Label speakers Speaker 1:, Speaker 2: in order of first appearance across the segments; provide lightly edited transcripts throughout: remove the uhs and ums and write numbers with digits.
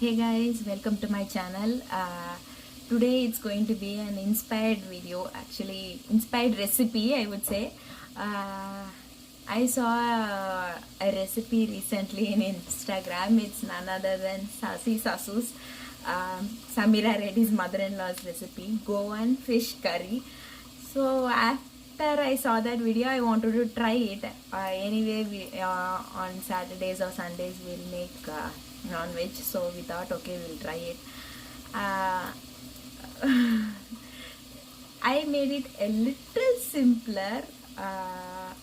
Speaker 1: Hey guys, welcome to my channel. Today it's going to be an inspired video, actually inspired recipe I would say. I saw a recipe recently in Instagram. It's none other than Sasi Sasu's, Samira Reddy's mother-in-law's recipe, Goan fish curry. So after I saw that video, I wanted to try it. Anyway, on Saturdays or Sundays we'll make non-veg, so we thought, okay, we'll try it. Uh, I made it a little simpler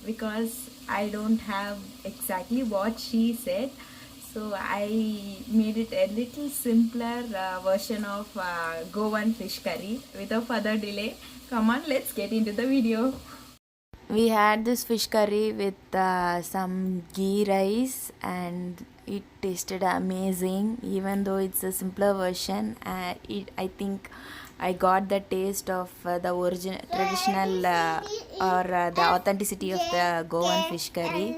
Speaker 1: because I don't have exactly what she said. So I made it a little simpler version of Goan fish curry. Without further delay, come on, let's get into the video. We had this fish curry with some ghee rice, and it tasted amazing. Even though it's a simpler version, I think I got the taste of the original, traditional, or the authenticity of the Goan fish curry.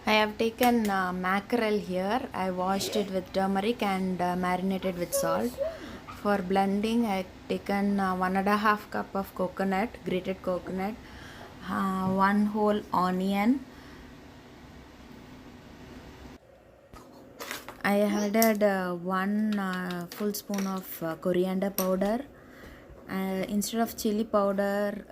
Speaker 1: I have taken mackerel here. I washed it with turmeric and marinated with salt. For blending, I have taken 1.5 cup of coconut, grated coconut, 1 whole onion. I added 1 full spoon of coriander powder. Instead of chili powder,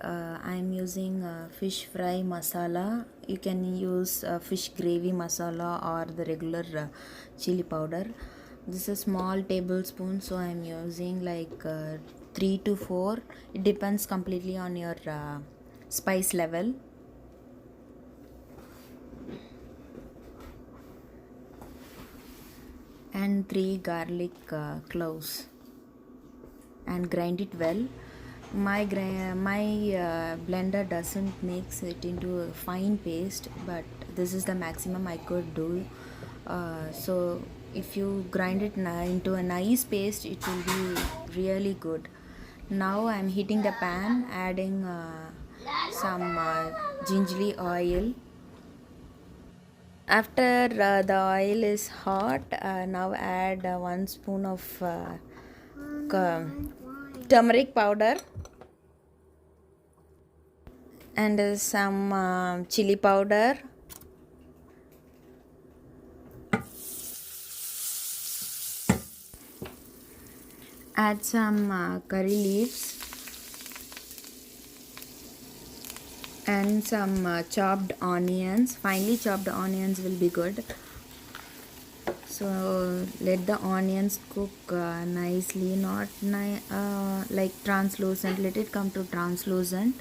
Speaker 1: I am using fish fry masala. You can use fish gravy masala or the regular chili powder. This is a small tablespoon, so I am using like 3 to 4. It depends completely on your spice level. And 3 garlic cloves, and grind it well. My blender doesn't mix it into a fine paste, but this is the maximum I could do. So if you grind it into a nice paste, it will be really good. Now I'm heating the pan, adding some gingerly oil. After the oil is hot, now add 1 spoon of turmeric powder and some chili powder. Add some curry leaves and some chopped onions. Finely chopped onions will be good. So let the onions cook nicely, not like translucent. Let it come to translucent.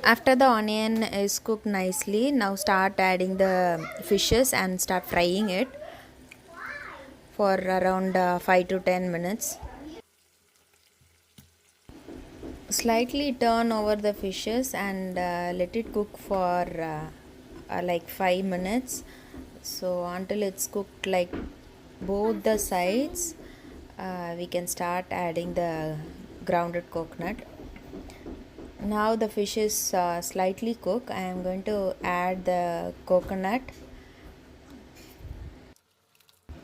Speaker 1: After the onion is cooked nicely, now start adding the fishes and start frying it for around 5 to 10 minutes. Slightly turn over the fishes and let it cook for like 5 minutes. So until it's cooked like both the sides, we can start adding the grounded coconut. Now the fish is slightly cooked. I am going to add the coconut.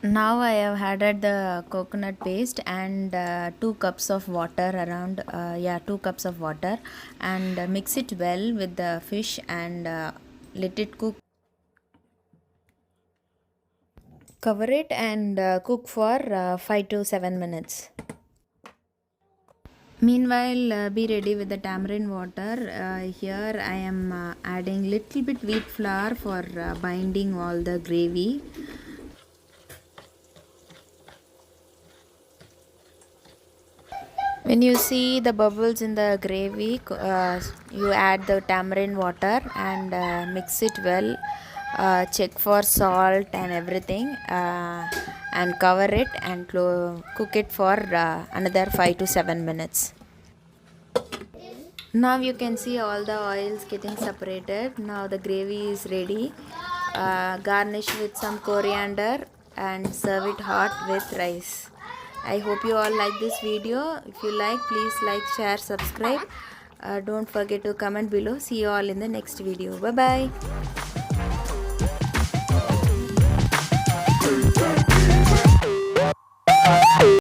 Speaker 1: Now I have added the coconut paste and 2 cups of water, around 2 cups of water, and mix it well with the fish and let it cook. Cover it and cook for 5 to 7 minutes. Meanwhile, be ready with the tamarind water. Here I am adding little bit wheat flour for binding all the gravy. When you see the bubbles in the gravy, you add the tamarind water and mix it well. Check for salt and everything, and cover it and cook it for another 5 to 7 minutes. Now you can see all the oils getting separated. Now the gravy is ready. Garnish with some coriander and serve it hot with rice. I hope you all like this video. If you like, please like, share, subscribe.
Speaker 2: Don't forget to comment below. See you all in the next video. Bye bye.